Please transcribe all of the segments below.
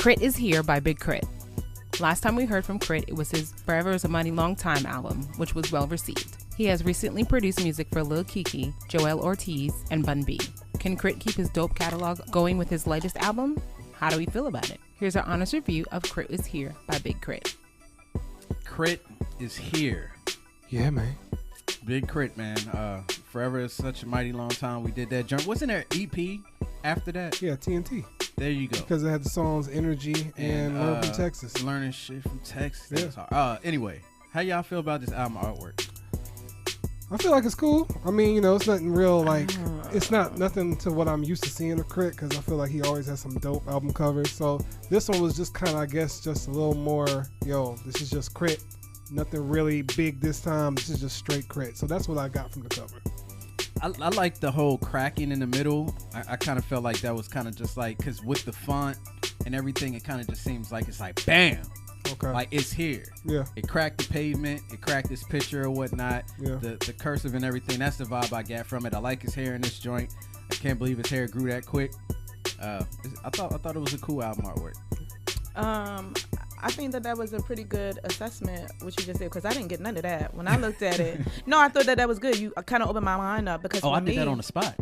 K.R.I.T is Here by Big K.R.I.T. Last time we heard from K.R.I.T, it was his Forever is a Mighty Long Time album, which was well received. He has recently produced music for Lil Keke, Joel Ortiz, and Bun B. Can K.R.I.T keep his dope catalog going with his latest album? How do we feel about it? Here's our honest review of K.R.I.T is Here by Big K.R.I.T. K.R.I.T is here. Yeah, man. Big K.R.I.T, man. Forever is such a mighty long time. We did that journey. Wasn't there EP after that? Yeah, TNT. There you go. Because it had the songs Energy and Learn from Texas. Learning shit from Texas. Yeah. Hard. Anyway, how y'all feel about this album artwork? I feel like it's cool. I mean, you know, it's nothing real, like, it's not nothing to what I'm used to seeing of K.R.I.T, because I feel like he always has some dope album covers. So this one was just kind of, I guess, just a little more, this is just K.R.I.T. Nothing really big this time. This is just straight K.R.I.T. So that's what I got from the cover. I like the whole cracking in the middle. I kind of felt like that was kind of just like, because with the font and everything, it kind of just seems like it's like, bam. Okay. Like it's here. Yeah. It cracked the pavement. It cracked this picture or whatnot. Yeah. The cursive and everything. That's the vibe I got from it. I like his hair in this joint. I can't believe his hair grew that quick. I thought it was a cool album artwork. I think that was a pretty good assessment, what you just said, because I didn't get none of that. When I looked at it, no, I thought that was good. You kind of opened my mind up because I did that on the spot.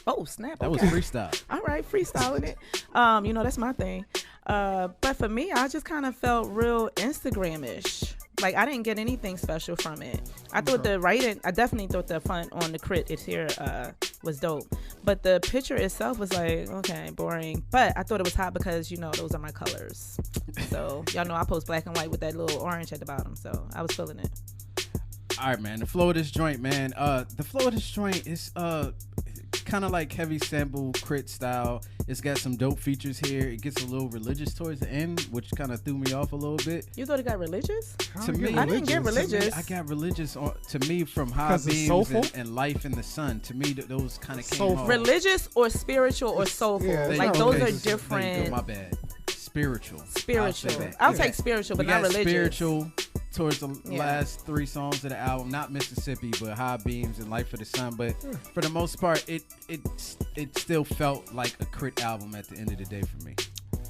Oh, snap. That was freestyle. All right, freestyling it. That's my thing. But for me, I just kind of felt real Instagram-ish. Like, I didn't get anything special from it. I thought the writing, I definitely thought the font on the K.R.I.T is here was dope. But the picture itself was like, okay, boring. But I thought it was hot because, those are my colors. So, y'all know I post black and white with that little orange at the bottom. So, I was feeling it. All right, man. The flow of this joint, man. The flow of this joint is kind of like heavy sample K.R.I.T style. It's got some dope features here. It gets a little religious towards the end, which kind of threw me off a little bit. You thought it got religious? To me, I didn't get religious. I got religious to me from High Beams and Life in the Sun. To me, those kind of came off. Religious or spiritual or soulful? Yeah, those are different. My bad. Spiritual. I'll take spiritual, but not religious. Spiritual towards the last 3 songs of the album, not Mississippi, but High Beams and Life of the Sun. But for the most part, it still felt like a K.R.I.T album at the end of the day for me.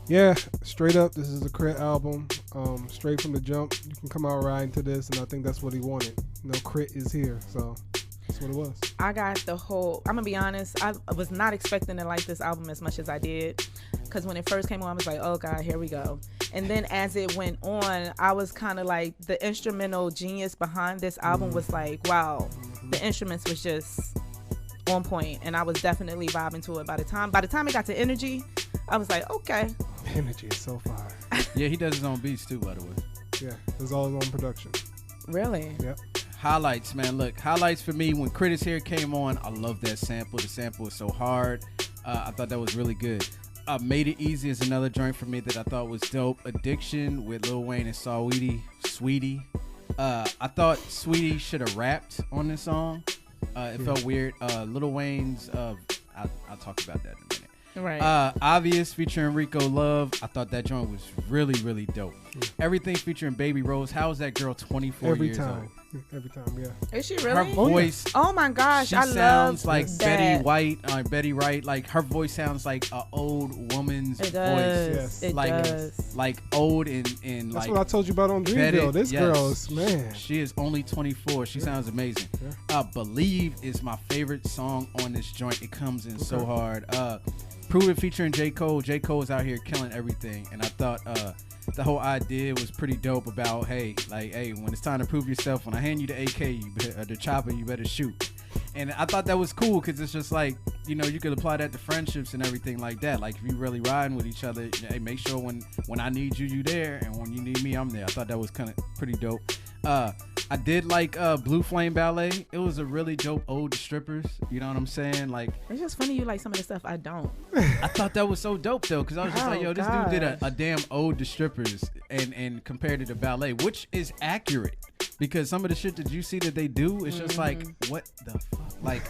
Yeah, straight up, this is a K.R.I.T album. Straight from the jump, you can come out riding to this, and I think that's what he wanted. K.R.I.T is here, so that's what it was. I got the whole. I'm gonna be honest. I was not expecting to like this album as much as I did, because when it first came on, I was like, "Oh God, here we go." And then as it went on, I was kind of like, the instrumental genius behind this album was like, wow, the instruments was just on point, and I was definitely vibing to it. By the time it got to Energy, I was like, okay. Energy is so fire. Yeah, he does his own beats too, by the way. Yeah, it's all his own production. Really? Yep. Highlights, man. Look, highlights for me when K.R.I.T is Here came on. I love that sample. The sample is so hard. I thought that was really good. Made It Easy is another joint for me that I thought was dope. Addiction with Lil Wayne and Sweetie. I thought Sweetie should have rapped on this song. It felt weird. Lil Wayne's, I'll talk about that in a minute. Right. Obvious featuring Rico Love. I thought that joint was really, really dope. Everything featuring Baby Rose. How is that girl 24 years old? Every time, yeah. Is she really? Her voice. Oh my gosh, She I sounds love like that. Betty Wright. Like her voice sounds like an old woman's It voice. does. Yes. It like, does. like old and That's like. what I told you about on Dreamville. This girl is, man. She is only 24. She sounds amazing. Believe is my favorite song on this joint. It comes in so hard. Prove It featuring J. Cole. J. Cole is out here killing everything, and I thought the whole idea was pretty dope about, hey, when it's time to prove yourself, when I hand you the AK, the chopper, you better shoot. And I thought that was cool because it's just like, you could apply that to friendships and everything like that. Like if you really riding with each other, hey, make sure when I need you there, and when you need me, I'm there. I thought that was kind of pretty dope. I did like Blue Flame Ballet. It was a really dope ode to strippers. You know what I'm saying? Like, It's just funny you like some of the stuff I don't. I thought that was so dope though, because I was just like, yo, this dude did a gosh. damn ode to strippers and compared it to ballet, which is accurate, because some of the shit that you see that they do, it's just like, what the fuck? Like,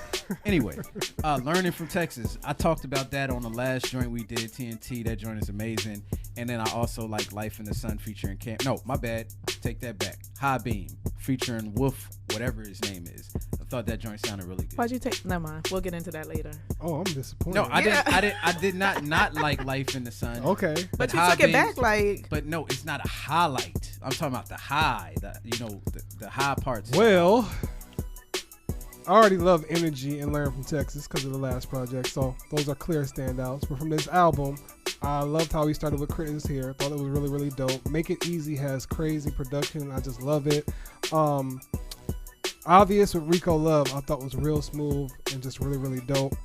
anyway, Learning from Texas. I talked about that on the last joint we did, TNT. That joint is amazing. And then I also like Life in the Sun featuring Cam. No, my bad. Take that back. High Beam featuring Wolf whatever his name is. I thought that joint sounded really good. Why'd you take? Never mind. We'll get into that later. Oh, I'm disappointed. No, I did not like Life in the Sun. Okay, but you took it back like. But no, it's not a highlight. I'm talking about the high. The high parts. Well, I already love Energy and Learn from Texas because of the last project, so those are clear standouts. But from this album, I loved how he started with K.R.I.T is here. Thought it was really, really dope. Make It Easy has crazy production. I just love it. Obvious with Rico Love, I thought was real smooth and just really, really dope.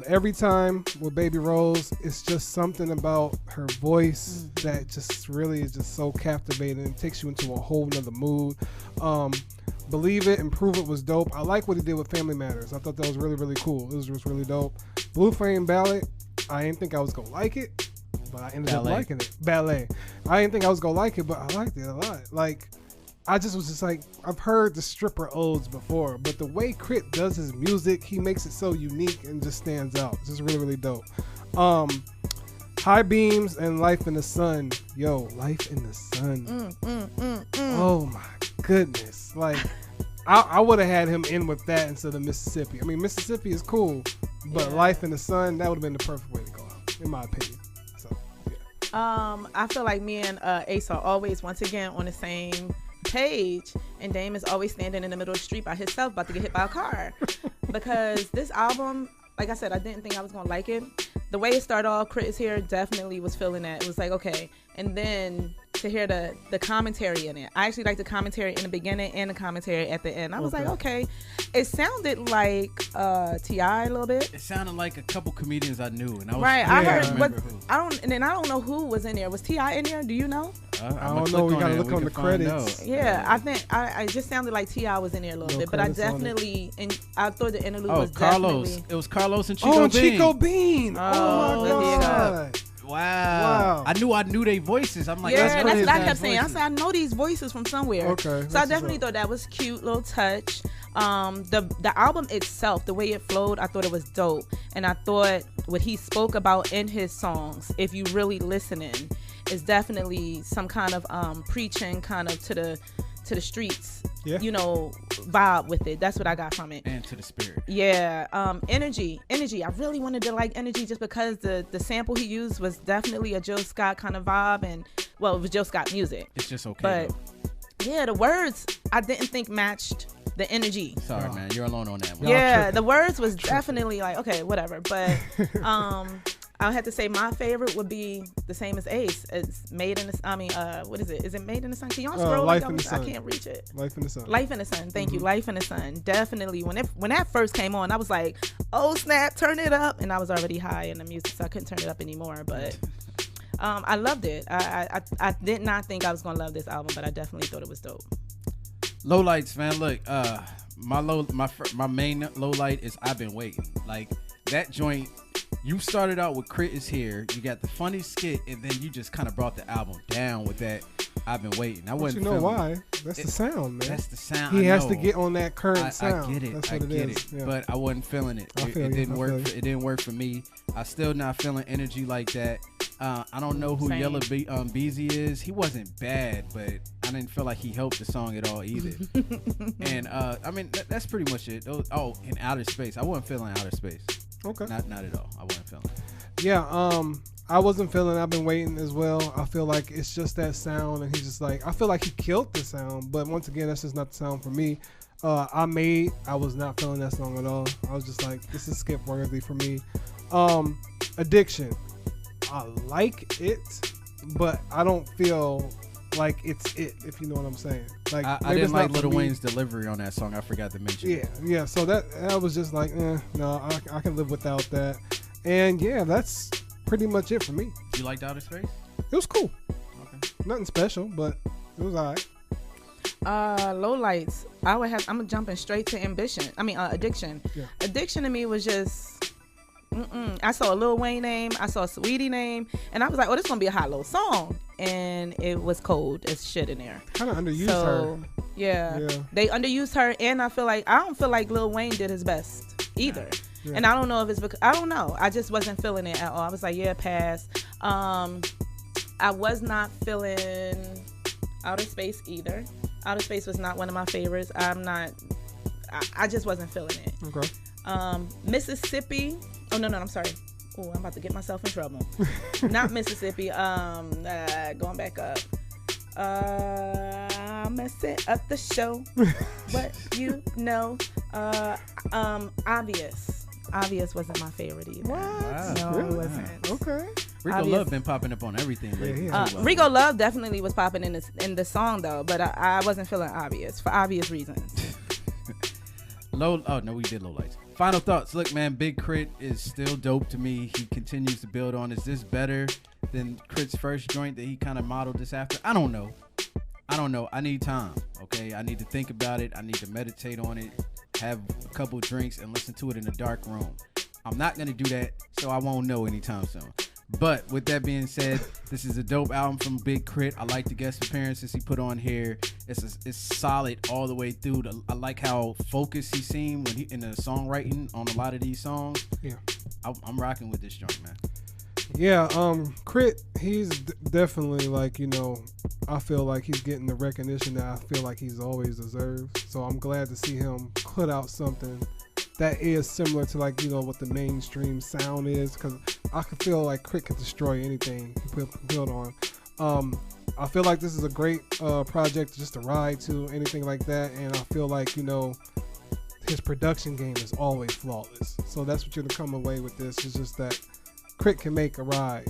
Every time with Baby Rose, it's just something about her voice that just really is just so captivating. It takes you into a whole nother mood. Believe It and Prove It was dope. I like what he did with Family Matters. I thought that was really, really cool. It was just really dope. Blue Flame Ballad, I didn't think I was going to like it, but I ended up liking it. Ballet. I didn't think I was going to like it, but I liked it a lot. Like, I just was just like, I've heard the stripper odes before, but the way K.R.I.T does his music, he makes it so unique and just stands out. It's just really, really dope. High Beams and Life in the Sun. Yo, Life in the Sun. Oh my goodness. Like, I would have had him in with that instead of Mississippi. I mean, Mississippi is cool, but Life in the Sun, that would have been the perfect way to go out, in my opinion. So, yeah. I feel like me and Ace are always, once again, on the same page, and Dame is always standing in the middle of the street by himself about to get hit by a car. Because this album, like I said, I didn't think I was going to like it. The way it started off, K.R.I.T is here, definitely was feeling that. It was like, okay. And then to hear the commentary in it. I actually liked the commentary in the beginning and the commentary at the end. I was like, okay. It sounded like T.I. a little bit. It sounded like a couple comedians I knew. And I was I heard, but who. I don't know who was in there. Was T.I. in there? Do you know? I don't know. We got to look on the credits. Yeah, I think I just sounded like T.I. was in there a little bit. But I definitely, and I thought the interlude was Carlos. definitely. It was Carlos and Chico Bean. Chico Bean. Oh my God. Wow. I knew their voices. I'm like, yeah, that's what I kept saying. I said, I know these voices from somewhere. Okay. So I definitely thought that was cute, little touch. The album itself, the way it flowed, I thought it was dope. And I thought what he spoke about in his songs, if you really listening, is definitely some kind of preaching kind of to the streets, vibe with it. That's what I got from it. And to the spirit. Yeah. Energy. I really wanted to like Energy just because the sample he used was definitely a Jill Scott kind of vibe, and well, it was Jill Scott music. It's just okay. But yeah, the words I didn't think matched the energy. Sorry, man. You're alone on that one. Yeah, the words was definitely like, okay, whatever. But I have to say my favorite would be the same as Ace. It's Made in the what is it? Is it Made in the Sun? Can y'all scroll? Life in the Sun. I can't reach it. Life in the Sun. Life in the Sun. Thank you. Life in the Sun. Definitely. When that first came on, I was like, oh snap, turn it up. And I was already high in the music, so I couldn't turn it up anymore. But I loved it. I did not think I was gonna love this album, but I definitely thought it was dope. Lowlights, man. Look, my main lowlight is I've Been Waiting. Like that joint. You started out with K.R.I.T is here. You got the funny skit, and then you just kind of brought the album down with that. I've Been Waiting. I wasn't. You know why? That's the sound, man. That's the sound. He has to get on that current sound. I get it. That's what I get it. Yeah. But I wasn't feeling it. It didn't work. It didn't work for me. I still not feeling energy like that. I don't know who Yella Beezy is. He wasn't bad, but I didn't feel like he helped the song at all either. And I mean that's pretty much it. In Outer Space, I wasn't feeling Outer Space. Okay. Not at all. I wasn't feeling it. Yeah. I wasn't feeling I've Been Waiting as well. I feel like it's just that sound, and he's just like, I feel like he killed the sound, but once again, that's just not the sound for me. I was not feeling that song at all. I was just like, this is skip worthy for me. Addiction. I like it, but I don't feel like it's it, if you know what I'm saying. Like I didn't like Lil Wayne's delivery on that song. I forgot to mention. Yeah. So that was just like, no, I can live without that. And yeah, that's pretty much it for me. You liked Outer Space? It was cool. Okay. Nothing special, but it was alright. Lowlights. I'm jumping straight to Addiction. Yeah. Addiction to me was just. I saw a Lil Wayne name, I saw a Saweetie name, and I was like, oh, this is gonna be a hot little song, and it was cold as shit in there. Kind of underused her. Yeah, they underused her, and I don't feel like Lil Wayne did his best either. Yeah. And I don't know if it's because I don't know. I just wasn't feeling it at all. I was like, yeah, pass. I was not feeling Outer Space either. Outer Space was not one of my favorites. I just wasn't feeling it. Okay. Mississippi. Oh no, I'm sorry. Oh, I'm about to get myself in trouble. Not Mississippi. Going back up. I'm gonna set up the show. What you know? Obvious. Obvious wasn't my favorite either. What? Wow. No, Really? it wasn't. Okay. Rico Obvious. Love been popping up on everything lately. Yeah, too, Rico Love definitely was popping in the song though, but I wasn't feeling obvious for obvious reasons. Oh no, we did Low Lights. Final thoughts. Look, man, Big K.R.I.T is still dope to me. He continues to build on. Is this better than K.R.I.T's first joint that he kind of modeled this after? I don't know. I need time. Okay, I need to think about it. I need to meditate on it, have a couple drinks, and listen to it in a dark room. I'm not gonna do that, so I won't know anytime soon. But with that being said, this is a dope album from Big K.R.I.T. I like the guest appearances he put on here. It's solid all the way through. I like how focused he seemed when he in the songwriting on a lot of these songs. Yeah, I'm rocking with this joint, man. Yeah, K.R.I.T, he's definitely like, I feel like he's getting the recognition that I feel like he's always deserved. So I'm glad to see him put out something that is similar to like, what the mainstream sound is, because I can feel like K.R.I.T can destroy anything he build on. I feel like this is a great project just to ride to, anything like that, and I feel like, his production game is always flawless. So that's what you're gonna come away with this. It's just that K.R.I.T can make a ride.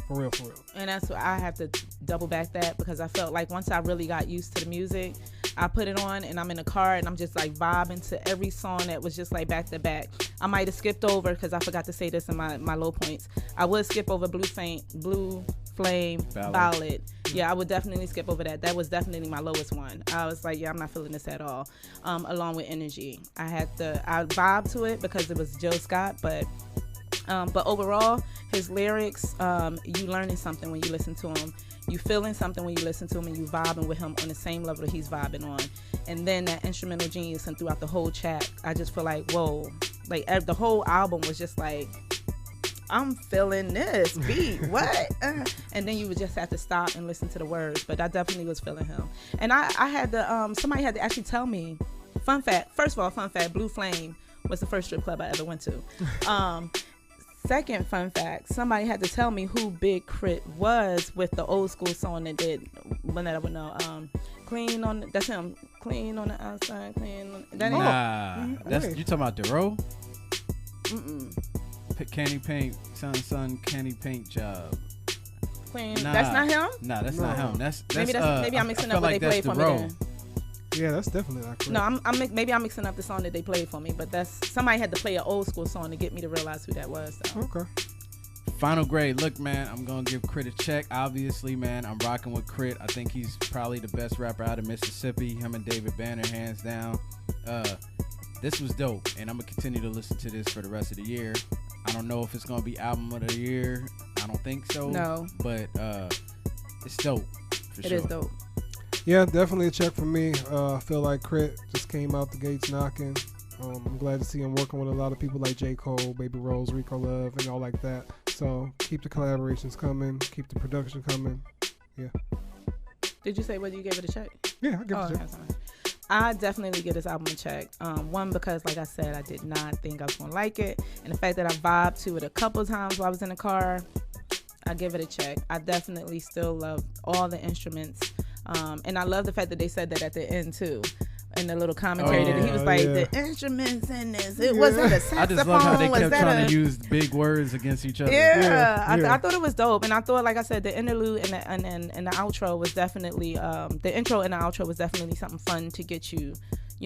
For real. And that's what I have to double back that, because I felt like once I really got used to the music, I put it on and I'm in the car and I'm just like vibing to every song that was just like back to back. I might have skipped over, because I forgot to say this in my low points. I would skip over Blue Flame Ballad. Yeah, I would definitely skip over that. That was definitely my lowest one. I was like, yeah, I'm not feeling this at all. Along with Energy, I vibe to it because it was Jill Scott, but overall, his lyrics, you learning something when you listen to him. You feeling something when you listen to him, and you vibing with him on the same level that he's vibing on. And then that instrumental genius, and throughout the whole track, I just feel like, whoa. Like, the whole album was just like, I'm feeling this beat. What? And then you would just have to stop and listen to the words. But I definitely was feeling him. And I had to, somebody had to actually tell me, fun fact, Blue Flame was the first strip club I ever went to. Second fun fact, somebody had to tell me who Big K.R.I.T was with the old school song that did, when I would know, clean on, that's him, clean on the outside, clean on, that ain't. Nah, that's, you talking about Dero? Mm-mm. Candy paint, son, candy paint job. Clean, that's not him? Nah, that's not him. That's maybe I'm mixing up what they played for me then. Yeah, that's definitely not correct. No, maybe I'm mixing up the song that they played for me, but that's, somebody had to play an old school song to get me to realize who that was. So. Okay. Final grade. Look, man, I'm gonna give K.R.I.T a check. Obviously, man, I'm rocking with K.R.I.T. I think he's probably the best rapper out of Mississippi. Him and David Banner, hands down. This was dope, and I'm gonna continue to listen to this for the rest of the year. I don't know if it's gonna be album of the year. I don't think so. No. But it's dope. For It sure. is dope. Yeah, definitely a check for me. I feel like K.R.I.T just came out the gates knocking. I'm glad to see him working with a lot of people like J. Cole, Baby Rose, Rico Love, and all like that. So keep the collaborations coming, keep the production coming. Yeah. Did you say whether you gave it a check? Yeah, I give it a check. Okay, sorry. I definitely give this album a check. One, because like I said, I did not think I was gonna like it, and the fact that I vibed to it a couple times while I was in the car, I give it a check. I definitely still love all the instruments, and I love the fact that they said that at the end too, in the little commentary that he was like, the instruments in this, it wasn't a saxophone. I just love how they kept trying a... to use big words against each other. I thought it was dope, and I thought, like I said, the interlude and the outro was definitely the intro and the outro was definitely something fun to get you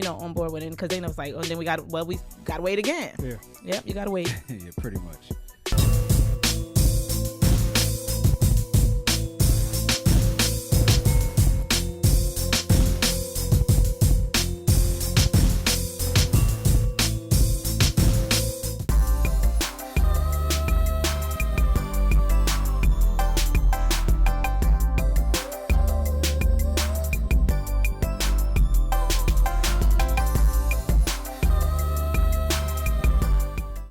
on board with it, because then it was like, oh, then we got to wait again. Yeah. Yep, you gotta wait. Yeah, pretty much.